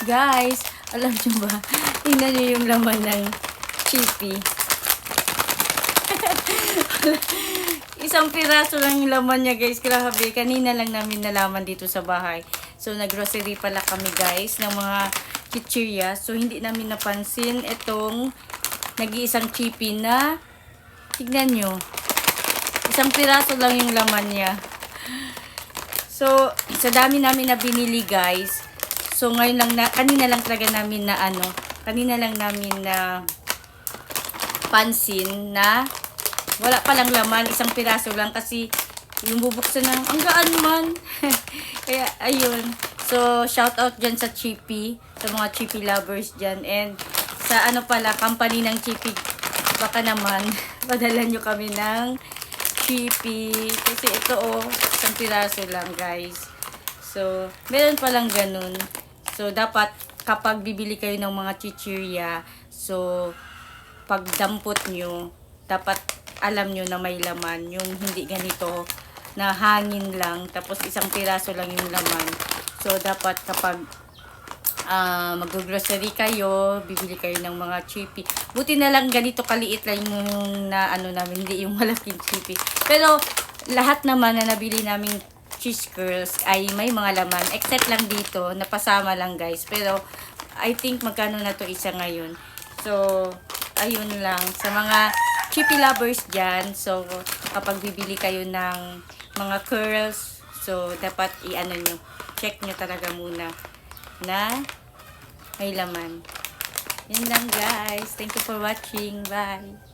Guys, alam nyo ba? Tingnan nyo yung laman ng chippy. Isang piraso lang yung laman niya, guys. Grabe. Kanina lang namin nalaman dito sa bahay. So, nag-grocery pala kami, guys, ng mga chichirya. So, hindi namin napansin itong nag-iisang chippy na, tignan nyo, isang piraso lang yung laman niya. So, sa dami namin na binili, guys. So, ngayon lang kanina lang talaga namin na kanina lang namin na pansin na wala palang laman, isang piraso lang kasi yung bubuksan ng ang gaan man. Kaya, ayun. So, shout out dyan sa Chippy, sa mga Chippy lovers dyan. And sa company ng Chippy, baka naman, padala nyo kami ng Chippy. Kasi ito isang piraso lang, guys. So, meron palang ganun. So, dapat kapag bibili kayo ng mga chichirya, so, pag dampot nyo, dapat alam nyo na may laman. Yung hindi ganito, na hangin lang, tapos isang piraso lang yung laman. So, dapat kapag mag-grocery kayo, bibili kayo ng mga chippy. Buti na lang ganito kaliit lang yung namin, hindi yung malaking chippy. Pero, lahat naman na nabili naming cheese curls ay may mga laman. Except lang dito, napasama lang, guys. Pero, I think magkano na to isa ngayon. So, ayun lang. Sa mga chippy lovers dyan, so, kapag bibili kayo ng mga curls, so, dapat check nyo talaga muna na may laman. Yun lang, guys. Thank you for watching. Bye!